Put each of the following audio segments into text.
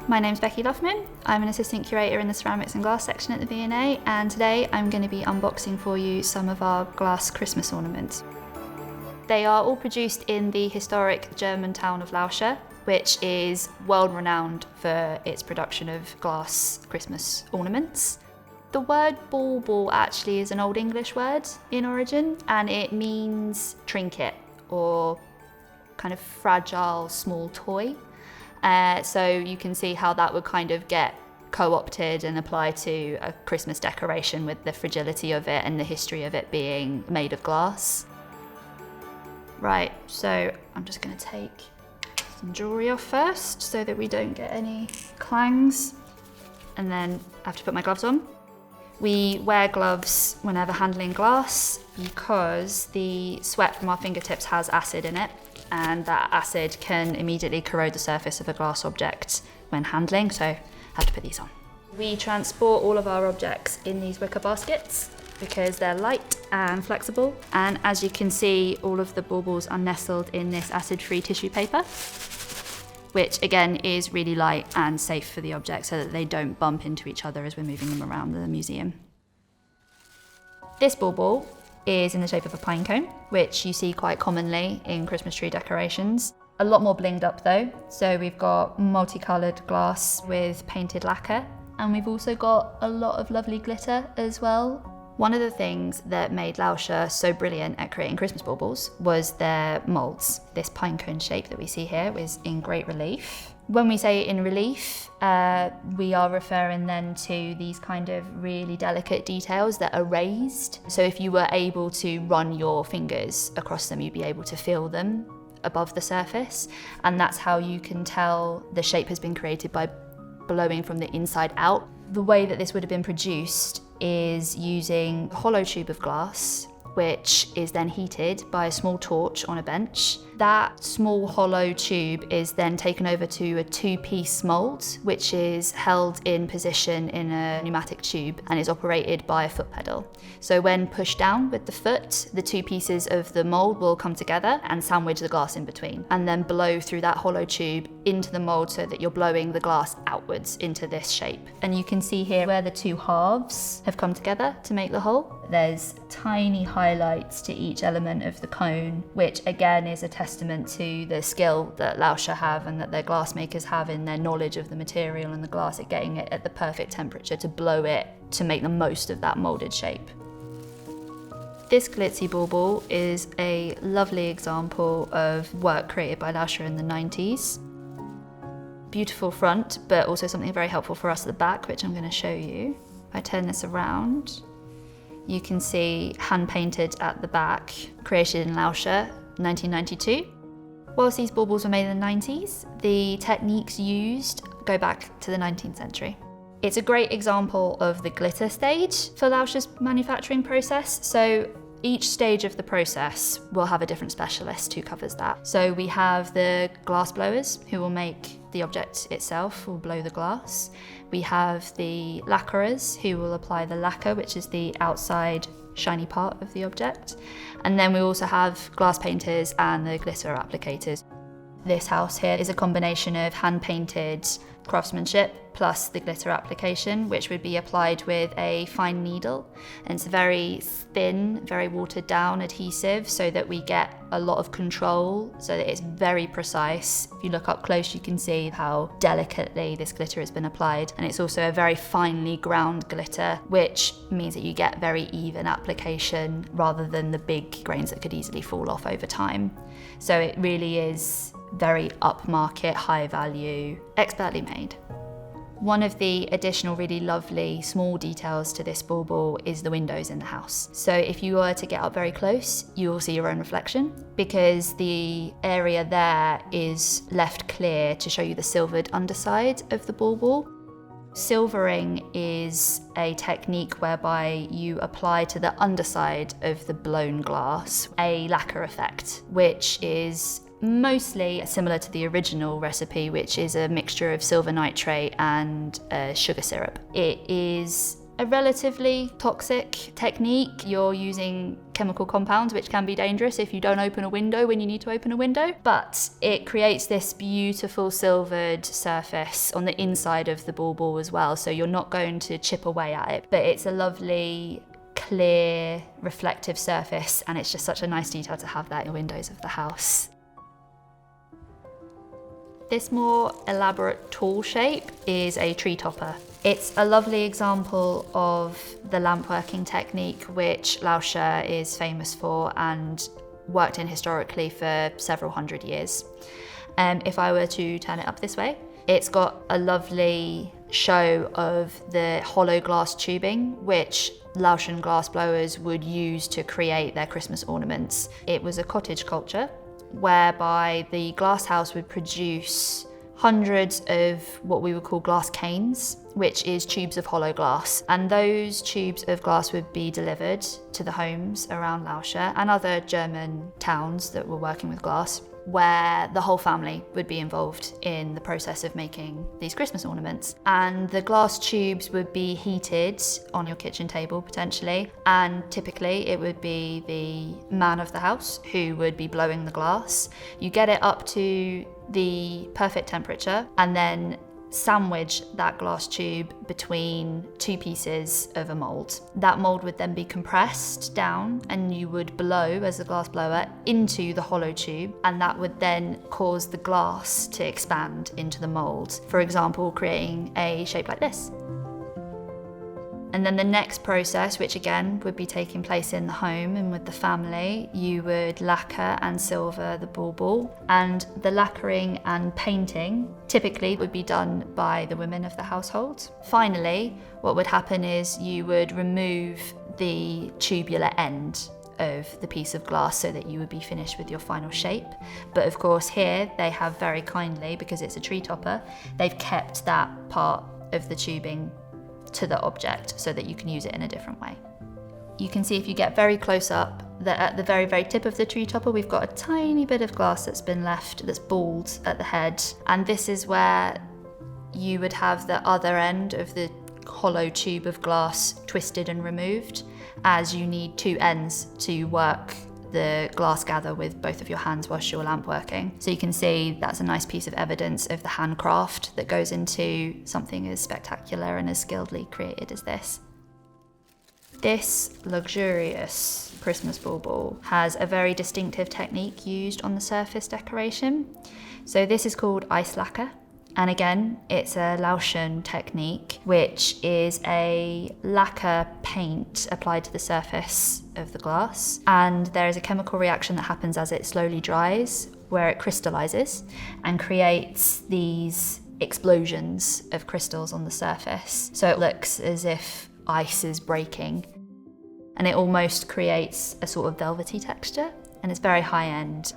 My name's Becky Luffman. I'm an Assistant Curator in the Ceramics and Glass section at the V&A, and today I'm going to be unboxing for you some of our glass Christmas ornaments. They are all produced in the historic German town of Lauscha, which is world-renowned for its production of glass Christmas ornaments. The word bauble actually is an Old English word in origin, and it means trinket or kind of fragile small toy. So you can see how that would kind of get co-opted and applied to a Christmas decoration with the fragility of it and the history of it being made of glass. Right, so I'm just going to take some jewellery off first so that we don't get any clangs, and then I have to put my gloves on. We wear gloves whenever handling glass because the sweat from our fingertips has acid in it, and that acid can immediately corrode the surface of a glass object when handling, so I have to put these on. We transport all of our objects in these wicker baskets because they're light and flexible, and as you can see, all of the baubles are nestled in this acid-free tissue paper, which again is really light and safe for the objects so that they don't bump into each other as we're moving them around the museum. This bauble is in the shape of a pine cone, which you see quite commonly in Christmas tree decorations. A lot more blinged up though. So we've got multicoloured glass with painted lacquer, and we've also got a lot of lovely glitter as well. One of the things that made Lauscha so brilliant at creating Christmas baubles was their moulds. This pinecone shape that we see here is in great relief. When we say in relief, we are referring then to these kind of really delicate details that are raised. So if you were able to run your fingers across them, you'd be able to feel them above the surface. And that's how you can tell the shape has been created, by blowing from the inside out. The way that this would have been produced is using a hollow tube of glass, which is then heated by a small torch on a bench. That small hollow tube is then taken over to a two-piece mould, which is held in position in a pneumatic tube and is operated by a foot pedal. So when pushed down with the foot, the two pieces of the mould will come together and sandwich the glass in between, and then blow through that hollow tube into the mould so that you're blowing the glass outwards into this shape. And you can see here where the two halves have come together to make the whole. There's tiny highlights to each element of the cone, which again is a testament to the skill that Lauscha have and that their glassmakers have in their knowledge of the material and the glass at getting it at the perfect temperature to blow it to make the most of that moulded shape. This glitzy bauble is a lovely example of work created by Lauscha in the 90s. Beautiful front, but also something very helpful for us at the back, which I'm going to show you. If I turn this around, you can see hand painted at the back, created in Lauscha, 1992. Whilst these baubles were made in the 90s, the techniques used go back to the 19th century. It's a great example of the glitter stage for Lauscha's manufacturing process. So each stage of the process will have a different specialist who covers that. So we have the glass blowers who will make the object itself, will blow the glass. We have the lacquerers who will apply the lacquer, which is the outside shiny part of the object. And then we also have glass painters and the glitter applicators. This house here is a combination of hand-painted craftsmanship plus the glitter application, which would be applied with a fine needle. And it's a very thin, very watered down adhesive so that we get a lot of control, so that it's very precise. If you look up close, you can see how delicately this glitter has been applied. And it's also a very finely ground glitter, which means that you get very even application rather than the big grains that could easily fall off over time. So it really is very upmarket, high value, expertly made. One of the additional really lovely small details to this bauble is the windows in the house. So if you were to get up very close, you will see your own reflection, because the area there is left clear to show you the silvered underside of the bauble. Silvering is a technique whereby you apply to the underside of the blown glass a lacquer effect, which is mostly similar to the original recipe, which is a mixture of silver nitrate and sugar syrup. It is a relatively toxic technique. You're using chemical compounds, which can be dangerous if you don't open a window when you need to open a window, but it creates this beautiful silvered surface on the inside of the bauble as well, so you're not going to chip away at it, but it's a lovely, clear, reflective surface, and it's just such a nice detail to have that in the windows of the house. This more elaborate tall shape is a tree topper. It's a lovely example of the lampworking technique, which Lauscha is famous for and worked in historically for several hundred years. If I were to turn it up this way, it's got a lovely show of the hollow glass tubing, which Lauschian glass blowers would use to create their Christmas ornaments. It was a cottage culture, whereby the glass house would produce hundreds of what we would call glass canes, which is tubes of hollow glass. And those tubes of glass would be delivered to the homes around Lauscha and other German towns that were working with glass, where the whole family would be involved in the process of making these Christmas ornaments. And the glass tubes would be heated on your kitchen table potentially, and typically it would be the man of the house who would be blowing the glass. You get it up to the perfect temperature and then sandwich that glass tube between two pieces of a mould. That mould would then be compressed down and you would blow as a glass blower into the hollow tube, and that would then cause the glass to expand into the mould, for example creating a shape like this. And then the next process, which again would be taking place in the home and with the family, you would lacquer and silver the bauble, and the lacquering and painting typically would be done by the women of the household. Finally, what would happen is you would remove the tubular end of the piece of glass so that you would be finished with your final shape. But of course here they have very kindly, because it's a tree topper, they've kept that part of the tubing to the object so that you can use it in a different way. You can see if you get very close up that at the very, very tip of the tree topper we've got a tiny bit of glass that's been left that's bald at the head, and this is where you would have the other end of the hollow tube of glass twisted and removed, as you need two ends to work the glass gather with both of your hands whilst you're lamp working. So you can see that's a nice piece of evidence of the handcraft that goes into something as spectacular and as skilledly created as this. This luxurious Christmas bauble has a very distinctive technique used on the surface decoration. So this is called ice lacquer. And again, it's a Lauschian technique, which is a lacquer paint applied to the surface of the glass. And there is a chemical reaction that happens as it slowly dries, where it crystallizes and creates these explosions of crystals on the surface. So it looks as if ice is breaking. And it almost creates a sort of velvety texture, and it's very high end.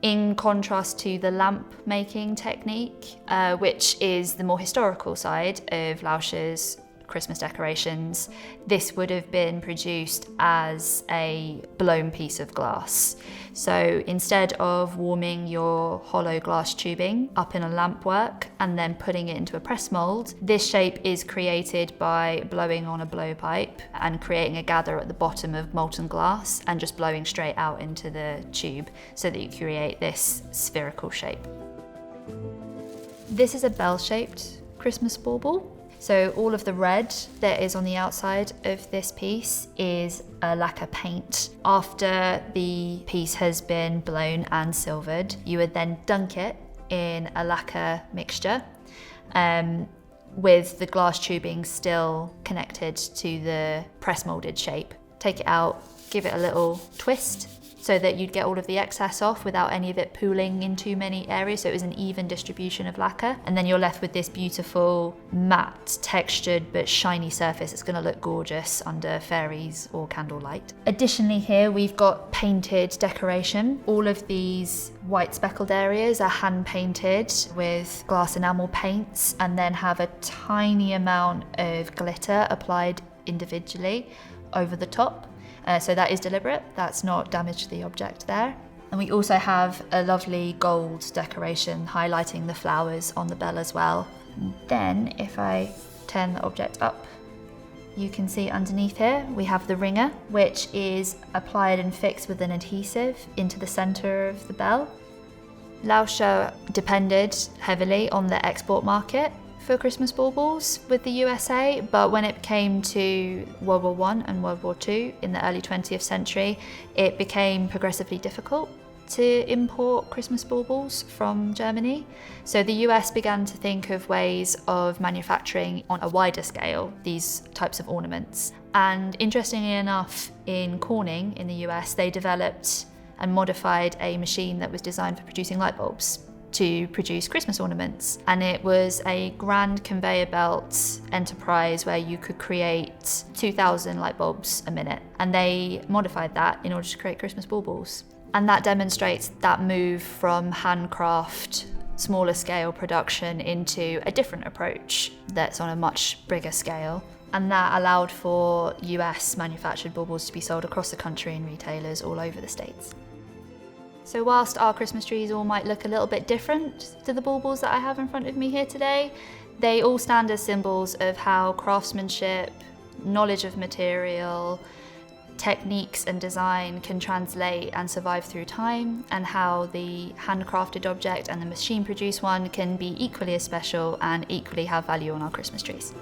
In contrast to the lamp making technique, which is the more historical side of Lauscha's Christmas decorations, this would have been produced as a blown piece of glass. So instead of warming your hollow glass tubing up in a lamp work and then putting it into a press mold, this shape is created by blowing on a blowpipe and creating a gather at the bottom of molten glass and just blowing straight out into the tube so that you create this spherical shape. This is a bell-shaped Christmas bauble. So all of the red that is on the outside of this piece is a lacquer paint. After the piece has been blown and silvered, you would then dunk it in a lacquer mixture with the glass tubing still connected to the press molded shape. Take it out, give it a little twist so that you'd get all of the excess off without any of it pooling in too many areas, so it was an even distribution of lacquer. And then you're left with this beautiful matte textured but shiny surface. It's gonna look gorgeous under fairies or candlelight. Additionally here we've got painted decoration. All of these white speckled areas are hand painted with glass enamel paints and then have a tiny amount of glitter applied individually over the top. So that is deliberate, that's not damage to the object there. And we also have a lovely gold decoration highlighting the flowers on the bell as well. And then if I turn the object up, You can see underneath here we have the ringer, which is applied and fixed with an adhesive into the centre of the bell. Lauscha depended heavily on the export market for Christmas baubles with the USA, but when it came to World War I and World War II in the early 20th century, it became progressively difficult to import Christmas baubles from Germany. So the US began to think of ways of manufacturing on a wider scale these types of ornaments. And interestingly enough, in Corning in the US, they developed and modified a machine that was designed for producing light bulbs to produce Christmas ornaments. And it was a grand conveyor belt enterprise where you could create 2,000 light bulbs a minute. And they modified that in order to create Christmas baubles. And that demonstrates that move from handcraft, smaller scale production into a different approach that's on a much bigger scale. And that allowed for US manufactured baubles to be sold across the country in retailers all over the States. So whilst our Christmas trees all might look a little bit different to the baubles that I have in front of me here today, they all stand as symbols of how craftsmanship, knowledge of material, techniques and design can translate and survive through time, and how the handcrafted object and the machine-produced one can be equally as special and equally have value on our Christmas trees.